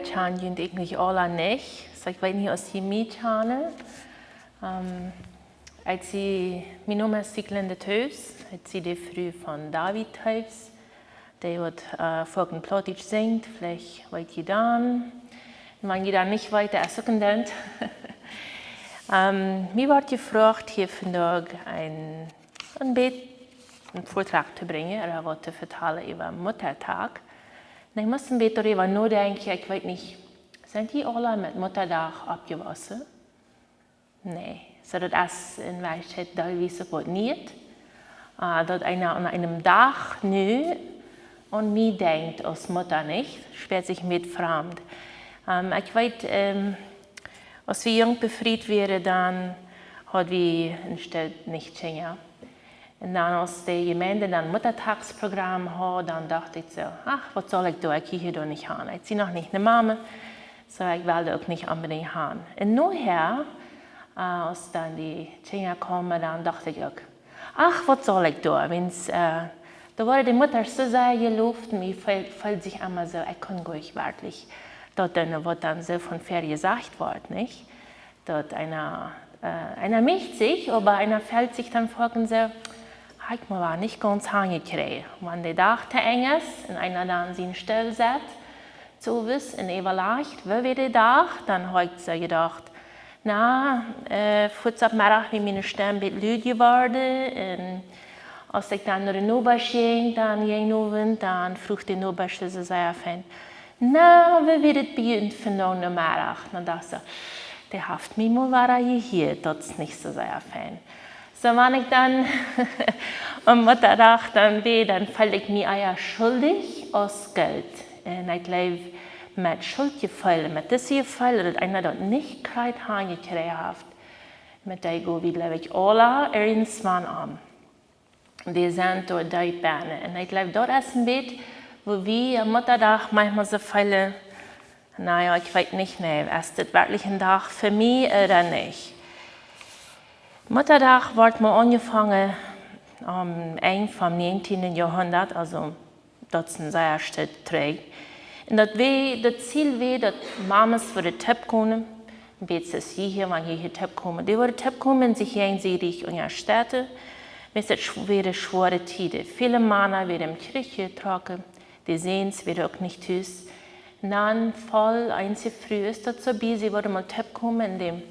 chan junt eigentlich alla nicht. Så ich weiß nicht, aus die chane. Als sie min nummer cyklande thuis, als sie die früh von David thuis, der wird folgend plötzlich singt, vielleicht weit je dann. Man geht dann nicht weiter als Sekundant. Mir wird gefragt, hier vandaag einen Vortrag zu bringen, oder was zu vertellen über Muttertag. Und ich muss ein bisschen darüber nachdenken, ich weiß nicht, sind die alle mit Muttertag abgewaschen? Nee, so das ist in Wahrheit teilweise gut nicht. Dass einer an einem Tag nu und mir denkt, als Mutter nicht, spürt sich mit fremd. Ich weiß, als wir jung befreit wären, dann hat wir instead nicht Kinder. Und dann, als die Gemeinde dann Muttertagsprogramm hat, dann dachte ich so, ach, was soll ich da, ich gehe hier doch nicht hin. Ich bin noch nicht eine Mama, so ich wollte auch nicht unbedingt hin. Und nachher, als dann die Kinder kommen, dann dachte ich auch, ach, was soll ich da, da wurde die Mutter so sehr gelobt, mir fällt sich immer so, ich kann gar nicht wirklich. Dort dann wird dann so von fair gesagt worden, nicht? Dort einer mischt sich, aber einer fällt sich dann vor und so, ich war nicht ganz hingekriegt. Wenn der Tag zu eng ist und einer dann seinen Stuhl setzt, so wissen und überlegt, wie wird der Tag, dann habe ich so gedacht, na, Mittag wie meine Stimme ein bisschen laut geworden und als ich dann nach der Nachbarschaft ging, dann frug die Nachbarschaft so sehr fein, na, wie wird es bei uns vandaag Mittag? Dann dachte ich so, der haft mir mal hier, das ist nicht so sehr fein. So, wenn ich dann am Muttertag dann bin, dann fühle ich mich eher schuldig als Geld. Und ich glaube, mit Schuldgefühlen, mit diesen Gefühlen, dass einer das nicht gerade hingekriegt hat, mit der wir, glaube ich, alle irgendwann an. Die sind dort die Beine. Und ich glaube, dort ist ein Bett, wo wir am Muttertag manchmal so viele, naja, ich weiß nicht, nee, ist das wirklich ein Tag für mich oder nicht? Muttertag wird mal angefangen am Ende vom 19. Jahrhundert, also das ist ein sehr starkes Träg. Und das Ziel war, dass Mamas für den Tipp kommen, ein bisschen hier, wenn hier Tipp kommen. Die würden Tipp kommen, sich jenseitig in der Städte, es wären schwere Zeiten. Viele Männer werden im Kirche getragen, die sehen es, werden auch nicht tüß. Dann voll einzig früh ist das so, sie würden mal Tipp kommen, in dem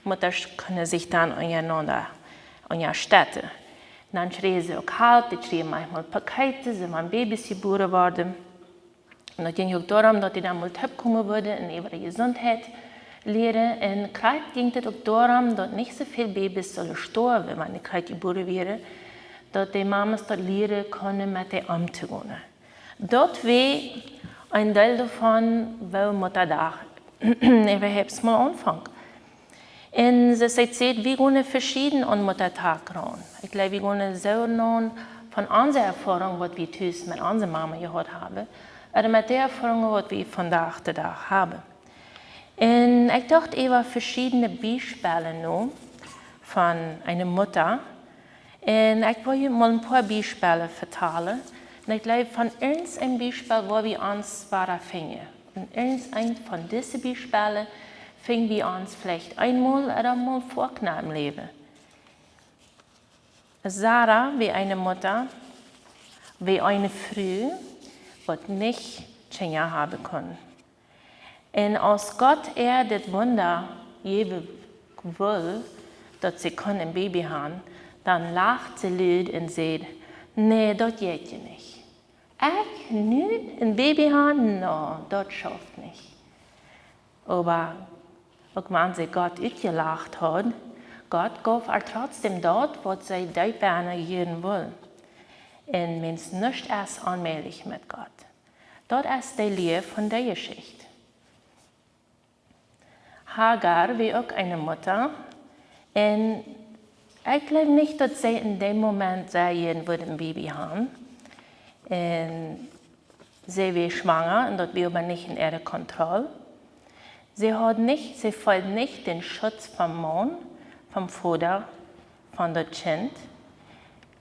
Mutter können sich dann untereinander in der Städte. Dann schreien sie auch halb, die schreien manchmal Pakete, sie waren Babys geboren worden. Und es ging auch darum, dass die dann mal Tipp kommen würden in ihre Gesundheit lehren. Und gerade ging es auch darum, dass nicht so viele Babys sollen sterben, wenn man gerade geboren wäre, dass die Mamas dort lernen können, mit dem umzugehen. Dort war ein Teil davon, weil Muttertag überhaupt mal anfängt. Und sie sagt, wir gehen verschieden an Muttertag ran. Ich glaube, wir gehen so ran von unserer Erfahrung, was wir tüß mit unserer Mama gehört haben, oder mit der Erfahrung, was wir von Tag zu Tag haben. Und ich dachte über verschiedene Beispiele noch von einer Mutter. Und ich wollte mal ein paar Beispiele vertellen. Und ich glaube, von uns ein Beispiel, wo wir uns fingen. Und ein von diesen Beispielen fingen wir uns vielleicht einmal oder mal vorgenommen im Leben. Sarah, wie eine Mutter, wie eine Frau, die nicht Kinder haben konnte. Und als Gott das Wunder geben will, dass sie ein Baby haben, dann lacht sie laut und sagt, nee, das geht ja nicht. Ich nicht ein Baby haben? No, das schafft nicht. Aber auch wenn sie Gott ausgelacht hat, Gott gab trotzdem dort, was sie die Beine geben will. Und man ist nicht erst allmählich mit Gott. Das ist die Lehre von der Geschichte. Hagar war auch eine Mutter. Und ich glaube nicht, dass sie in dem Moment sagen würde, ein Baby haben. Und sie war schwanger und das war aber nicht in ihrer Kontrolle. Sie fühlt nicht den Schutz vom Mann, vom Vater, von dem Kind.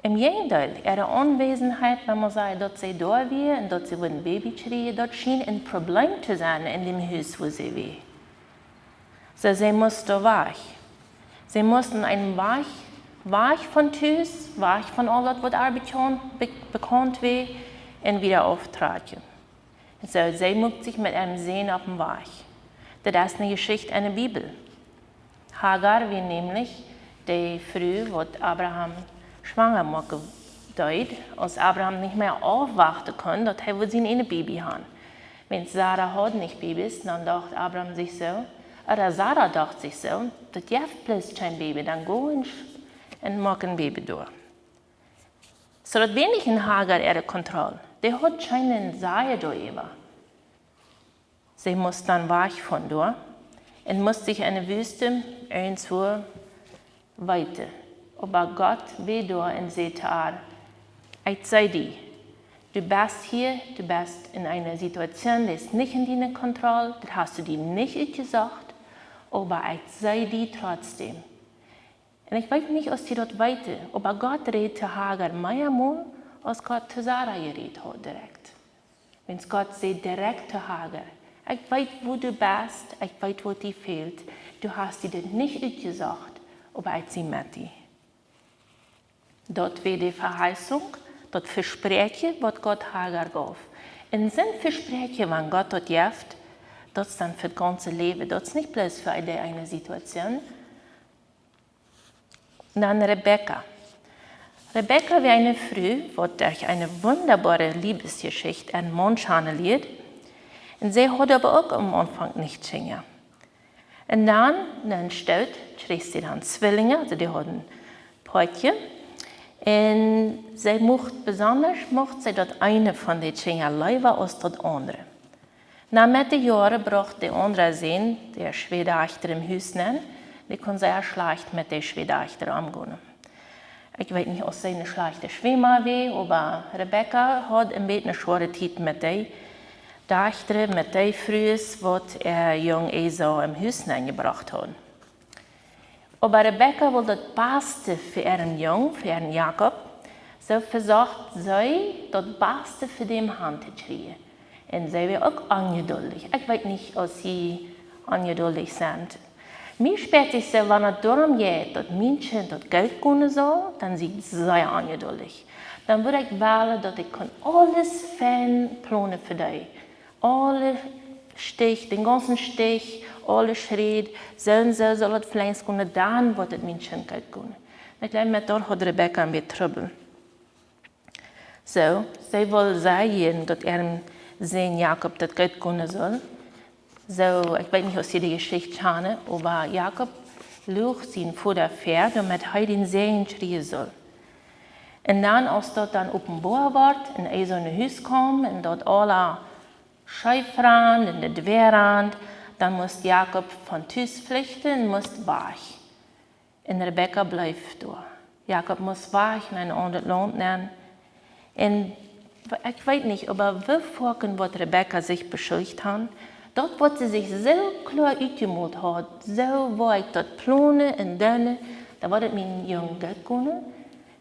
Im Gegenteil, ihre Anwesenheit, wenn man sagt, dass sie da war und dass sie ein Baby kriegen, das schien ein Problem zu sein in dem Haus, wo sie war. So, sie mussten weg. Sie mussten einen Weg von Haus, weg von all das, was bekannt war, und wieder auftreten. So, sie muckt sich mit einem Sehen auf dem Weg. Das ist eine Geschichte in der Bibel. Hagar war nämlich die Frau, die Abraham schwanger gemacht hat, als Abraham nicht mehr aufwarten konnte, dass er ein Baby haben. Wenn Sarah hat nicht Babys, dann dachte Abraham sich so, oder Sarah dachte sich so, das gibt bloß kein Baby, dann go und mach ein Baby durch. So, das war nicht in Hagar ihre Kontrolle. Die hat keinen Seier darüber. Sie muss dann weg von dort und muss sich in der Wüste irgendwo weiter. Aber Gott will dort und sagt, ich sei dir, du bist hier, du bist in einer Situation, die ist nicht in deiner Kontrolle, das hast du dir nicht gesagt, aber ich sei dir trotzdem. Und ich weiß nicht, was sie dort weiter, aber Gott redet zu Hagar mehr mal, als Gott zu Sarah geredet hat direkt. Wenn Gott sagt direkt zu Hagar, ich weiß, wo du bist, ich weiß, was dir fehlt, du hast dir das nicht gesagt, aber ich sei mit dir. Dort wird die Verheißung, das Versprechen, was Gott Hagar gab. Und sind Versprechen, wenn Gott das gibt, das ist dann für das ganze Leben, das ist nicht bloß für eine Situation. Und dann Rebekka. Rebekka war eine Frau, die durch eine wunderbare Liebesgeschichte einen Mann handelt. Und sie hat aber auch am Anfang nicht gesehen. Und dann stellt, kriegt sie dann Zwillinge, also die hatten Päutchen. Und sie mochte das eine von den Kindern lieber als das andere. Nach den Jahren brachte der andere Sohn, der Schwiegertochter im Haus nennen, die konnte sehr schlecht mit der Schwiegertochter umgehen. Ich weiß nicht, ob sie eine schlechte Schwimmer war, aber Rebekka hat ein bisschen eine schwere Zeit mit der Tochter, mit der Frühes, was er jungen Esau im Haus gebracht hat. Aber Rebekka wollte das Beste für ihren Jungen, für ihren Jakob, so versucht sie, das Beste für den Hand zu kriegen. Und sie war auch ungeduldig. Ich weiß nicht, ob sie ungeduldig sind. Mir spürt sich so, wenn es darum geht, dass Menschen das Geld geben soll, dann sind sie sehr ungeduldig. Dann würde ich wählen, dass ich alles planen für dich. Alle Stich, den ganzen Stich, alle Schritte, soll das Pflanzen können, dann wird es Menschen Geld geben. Ich glaube, mit dort hat Rebekka ein bisschen Trouble. So, sie will sagen, dass ihrem Sohn Jakob das Geld geben soll. So, ich weiß nicht, ob Sie die Geschichte kennen, aber Jakob lügt sein Futterpferd, damit er den Segen kriegen soll. Und dann, als das dann offenbar wird, und er so in ein Haus kommt, und dort alle Schäfern und die Dwerrand, dann muss Jakob von Haus flüchten und muss weg. Und Rebekka bleibt da. Jakob muss weg in ein anderes Land nehmen. Und ich weiß nicht, aber wie Volken, was Rebekka sich beschuldigt hat, dort, wo sie sich so klar ausgemalt hat, so war ich dort plane und dann, da war das mein Junge Geld können.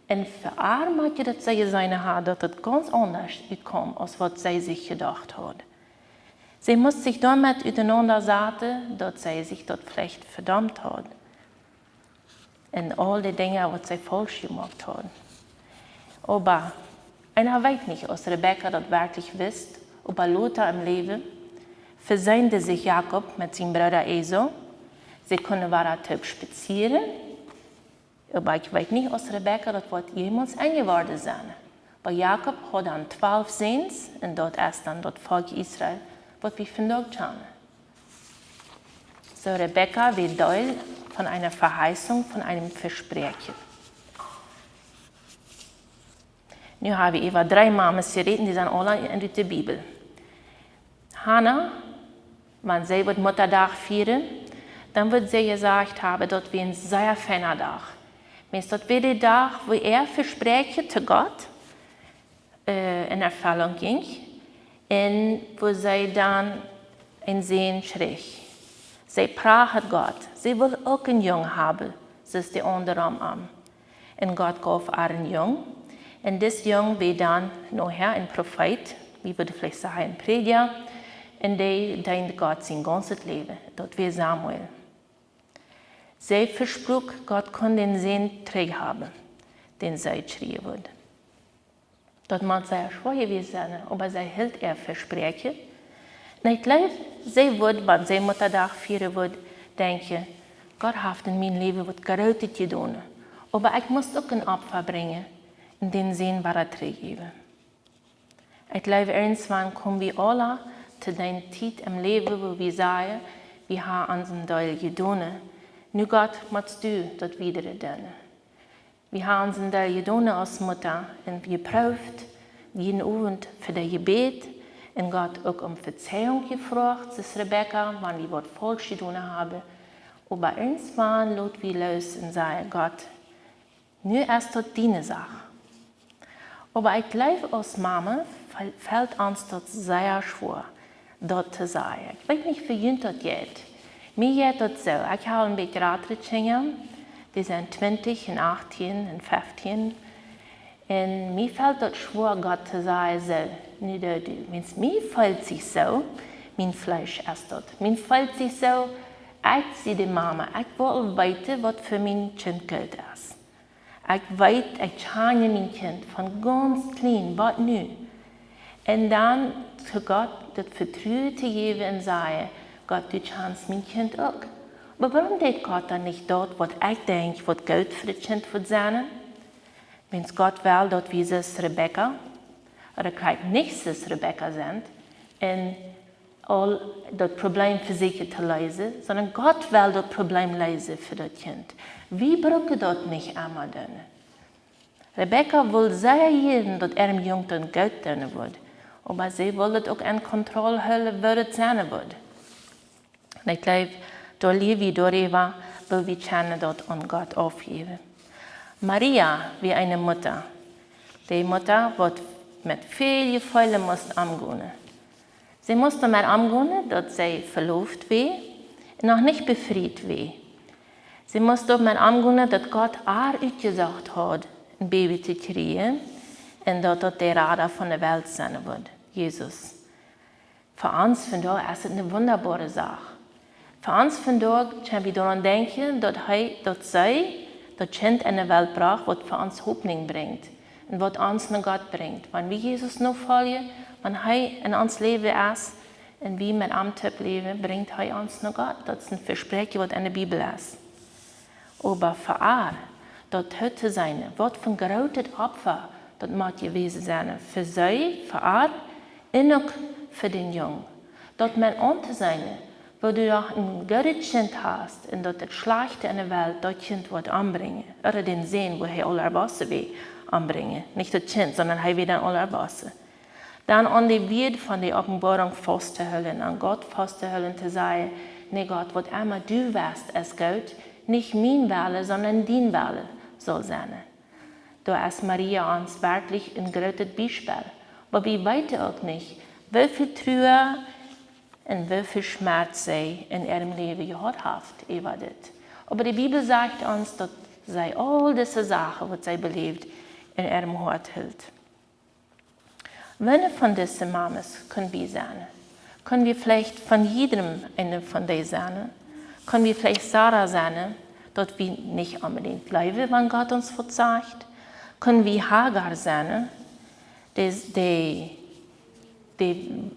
Und für ihn hat das sie seine Haar, dass das ganz anders kam, als was sie sich gedacht hat. Sie muss sich damit auseinandersetzen, dass sie sich dort vielleicht verdammt hat. Und all die Dinge, was sie falsch gemacht hat. Aber einer weiß nicht, ob Rebekka das wirklich wisst, aber Lothar im Leben versöhnte sich Jakob mit seinem Bruder Esau. Sie konnten weiter spazieren. Aber ich weiß nicht, ob Rebekka das wird jemals eingeworden sein. Aber Jakob hat dann 12 Sehns und dort ist dann das Volk Israel, was wir von dort kennen. So, Rebekka wird Teil von einer Verheißung, von einem Versprechen. Nu haben wir über 3 Mamas geredet, die sind alle in der Bibel. Hannah, wenn sie wird Muttertag feiern, dann wird sie gesagt haben, dass wir ein sehr feiner Tag. Das wird der Tag, wo Versprechen zu Gott in Erfüllung ging und wo sie dann ein Sehen schrieb. Sie prahlt Gott, sie will auch einen Jungen haben, das ist die andere Arm. En God gaf haar een jong. En dit jong werd dan nachher een profeet, wie würde vielleicht sagen, een prediger. En die diende God zijn ganzes leven. Dat was Samuel. Zij versprach, Gott kon den Sinn terughaben, den zij geschreven wordt. Dat mag sehr schwer gewesen sein, aber zij hield Versprechen. En ik geloof, zij wordt, wanneer zij Mutterdag vieren wordt, denken, Gott heeft in mijn leven wat Großes gedaan. Aber ik moest ook een Opfer brengen, in den Sinn waar het teruggeven. Ik geloof, irgendwann komen we alle zu den tijd im leven, wo wir sagen, wir haben unseren Teil gedaan. Nu Gott, musst du das wieder tun. Wir haben unseren Teil gedaan als Mutter und wir geprüft, jeden Abend für das Gebet und Gott auch Verzeihung gefragt, das Rebecca, wann wir was falsch gedaan haben. Aber irgendwann lot wir los und sagen, Gott, nu ist das deine Sache. Aber ich glaube, als Mama fällt uns das sehr schwer, das zu sagen. Ich weiß nicht, wie das geht. Mir geht das so. Ich habe ein bisschen ältere Kinder, die sind 20 und 18 und 15. Und mir fällt das schwer, Gott zu sagen, so, nicht du. Wenn es mir fällt sich so, mein Fleisch ist das. Mir fällt sich so, ich sehe die Mama, ich will weiter, was für mein Kind gilt ist. Ich weiß, ich schane mein Kind von ganz klein, was nu. Und dann zu Gott das Vertrauen zu geben und sagen, Gott, du kannst mein Kind auch. Aber warum tut Gott dann nicht dort, was ich denke, was gut für das Kind wird sein? Wenn Gott will, dass wir es Rebecca, oder vielleicht nicht es Rebecca sind, und all das Problem für sich zu lösen, sondern Gott will das Problem lösen für das Kind. Wir brauchen das nicht einmal tun. Rebecca will sehr jeden, dass ihrem Jungen gut tun wird, aber sie will das auch in Kontrolle halten, wie es sein wird. Und ich glaube, da leben wir darüber, weil wir das an Gott aufgeben. Maria wie eine Mutter. Die Mutter wird mit viel Gefühle umgehen. Sie musste mit umgehen, dass sie verlobt war und noch nicht befreit war. Sie musste mit umgehen, dass Gott ihr ausgesagt hat, ein Baby zu kriegen und dass das der Retter von der Welt sein wird, Jesus. Für uns von da ist es eine wunderbare Sache. Für uns von da können wir daran denken, dass sie das Kind in die Welt braucht, was für uns Hoffnung bringt und was uns nach Gott bringt. Wenn wir Jesus noch folgen, wenn er in uns Leben ist und wir mit ihm leben, bringt er uns nach Gott. Das ist ein Versprechen, was in der Bibel ist. Aber für ihn, das heute sein, was für ein großes Opfer das muss gewesen sein. Für sie, für ihn und auch für den Jungen. Das muss unter sein, wo du doch ein gutes Kind hast und das Schlechte in der Welt das Kind wird anbringen. Oder den Sinn, wo er allerbasse will anbringen. Nicht das Kind, sondern er will dann allerbasse. Dann an die Wort von der Offenbarung festzuhalten, an Gott festzuhalten, zu sagen, nee Gott, was immer du weißt, ist gut, nicht mein Wille, sondern dein Wille soll sein. Da ist Maria uns wirklich ein großes Beispiel. Aber wir wissen auch nicht, wie viel Trauer und wie viel Schmerz sie in ihrem Leben gehabt hat über das. Aber die Bibel sagt uns, dass sie all diese Sachen, was sie belebt, in ihrem Hort hält. Welche von diesen Mamas können wir sein? Können wir vielleicht von jedem eine von denen sein? Können wir vielleicht Sarah sein, dass wir nicht unbedingt bleiben, wenn Gott uns verzeiht? Können wir Hagar sein,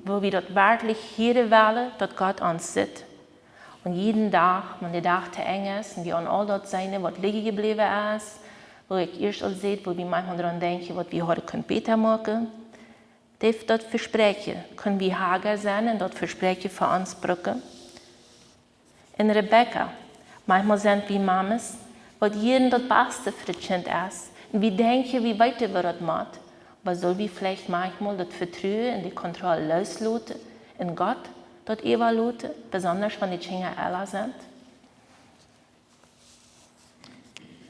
wo wir dort wirklich hier wollen, dass Gott uns sieht. Und jeden Tag, wenn der Tag zu eng ist, und wir an all das sein, was liegen geblieben ist, wo ich erst all sehe, wo wir manchmal daran denken, was wir heute besser machen können, das Versprechen können wir Hagar sein und das Versprechen für uns brücken. Und Rebecca, manchmal sind wir Mamas, was jeden das Beste für das Kind ist. Und wir denken, wie weiter wir das machen. Aber soll wir vielleicht manchmal das Vertrauen und die Kontrolle loslassen in Gott, das evaluieren, besonders wenn die Kinder älter sind?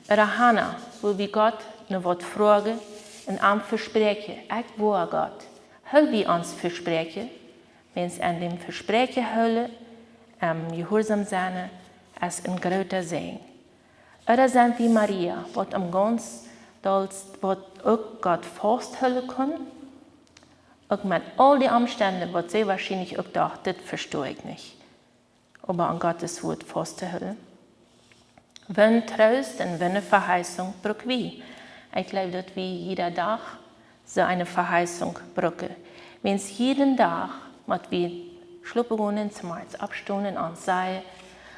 Oder Hannah, wo wir Gott noch was fragen und am Versprechen, ich will Gott, hol wir uns Versprechen, wenn es an dem Versprechen hüllen, gehorsam sein, ist ein großer Segen. Oder sind wie Maria, wat am ganz wat auch Gott vasthouden kann, auch mit all die Umständen, was sie wahrscheinlich auch dacht, das verstehe ich nicht. Aber an Gottes Wort festzuhalten. Wenn Trost und wenn eine Verheißung braucht wie. Ich glaube, dass wir jeden Tag so eine Verheißung brauchen. Wenn es jeden Tag, mit wir schluppen zum Mars abstunden und sagen,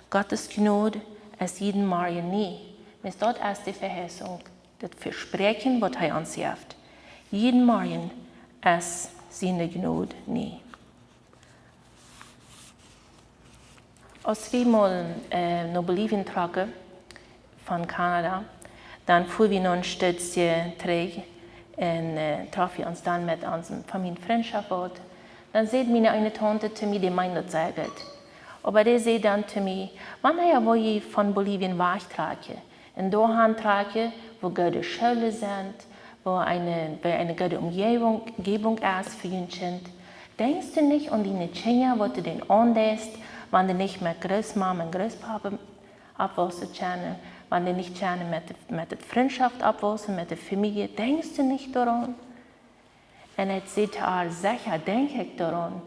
Gottes Gnade ist jeden Morgen nie. Wenn es dort ist die Verheißung, das Versprechen, was er uns gibt. Jeden Morgen ist seine Gnade nie. Als wir mal nach Bolivien tragen, von Kanada, dann fuhren wir noch ein Stützchen zurück und trafen wir uns dann mit unserem Familienfreundschaft. Dann sagt meine eine Tante zu mir, die meint das sehr gut. Aber die sagt dann zu mir, wann wo ich von Bolivien wegtrage, in Dohan trage, wo gute Schulen sind, wo eine gute Umgebung ist für ein Kind, denkst du nicht an die Kinder, wo du den anlässt, wenn du nicht mit Großmama und Großpapa abwachsen können, wenn du nicht mit der Freundschaft abwachsen, mit der Familie, denkst du nicht daran? Und ich sagte, sicher denke ich daran.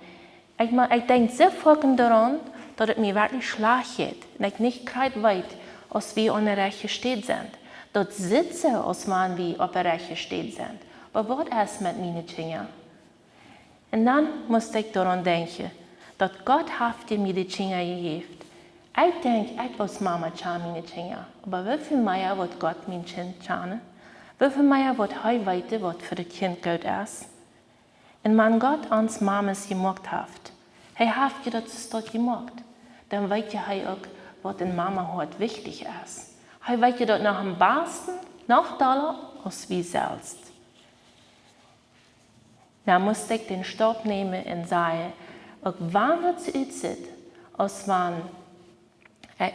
Ich denke sofort daran, dass es mir wirklich schlecht geht und ich nicht gerade weiß, als wir an der rechten Stadt sind. Dort sitzen, als wenn wir auf der rechten Stadt sind. Aber was ist mit meinen Kindern? Und dann musste ich daran denken, dass Gott mir die Kinder gegeben. Ich denke, ich als Mama kann meine Kinder. Aber wie viel mehr wird Gott mein Kind kann? Wie viel mehr wird er weiter, was für das Kind gut ist? Und wenn Gott uns Mamas gemacht hat, er hat das dort gemacht, dann weiß er auch, was eine Mama heute wichtig ist. Er weiß dort nach dem besten, noch doller, als wir selbst. Dann musste ich den Stopp nehmen und sagen, auch wenn es aussieht, als wenn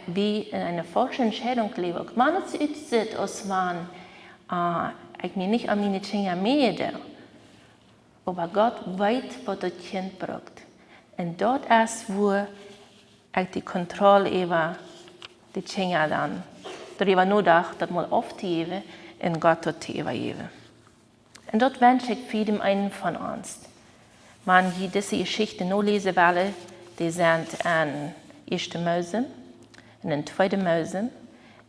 wir in einer falschen Entscheidung leben, auch wenn es aussieht, als wenn ich mir nicht an meine Kinder melde, aber Gott weiß, was das Kind braucht. Und dort ist, wo ich die Kontrolle über die Kinder dann, darüber nachdenke, das mal aufzuheben und Gott dort zu übergeben. Und dort wünsche ich für jeden einen von uns, wenn ich diese Geschichte noch lesen will, die sind in 1. Mose, in 2. Mose,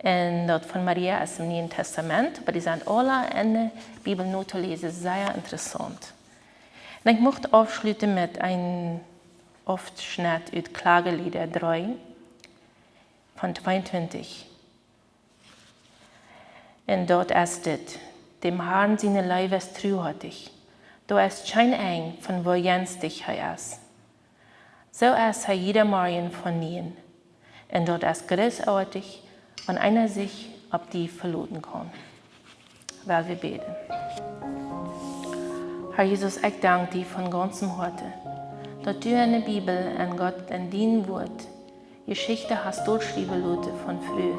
und dort von Maria ist im Neuen Testament, aber die sind alle in der Bibel noch zu lesen, sehr interessant. Und ich möchte aufschließen mit einem Aufschnitt aus Klagelieder 3 von 22. Und dort ist es, dem Herrn seine Liebe ist treuhärtig. Du ist kein Eng, von wo jens dich ist. So ist jeder Morgen von ihnen. Und dort ist großartig, wenn einer sich auf die verlassen kann. Weil wir beten. Herr Jesus, ich danke dir von ganzem Herzen, dass du in der Bibel und Gott in dein Wort Geschichte hast durchschreiben lassen von früher,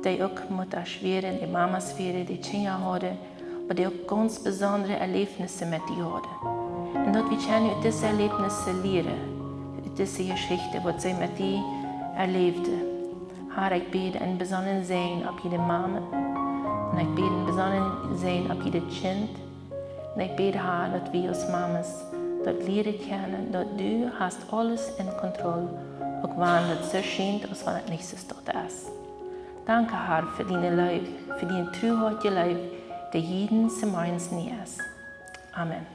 die auch Mutter schwere, die Mama schwere, die Kinder hatten, aber die auch ganz besondere Erlebnisse mit dir hatten. Und dass wir können aus diesen Erlebnissen lernen, aus dieser Geschichte, was sie mit dir erlebte. Herr, ich bete einen besonderen Segen auf jede Mama und ich bete einen besonderen Segen auf jedes Kind. Und ich bete, Herr, dass wir als Mamas dort lernen können, dass du hast alles in Kontrolle, auch wenn es so scheint, als wenn es nicht so dort ist. Danke, Herr, für deine Liebe, für deine treuhärtige Liebe, die jeden zum Morgens nie ist. Amen.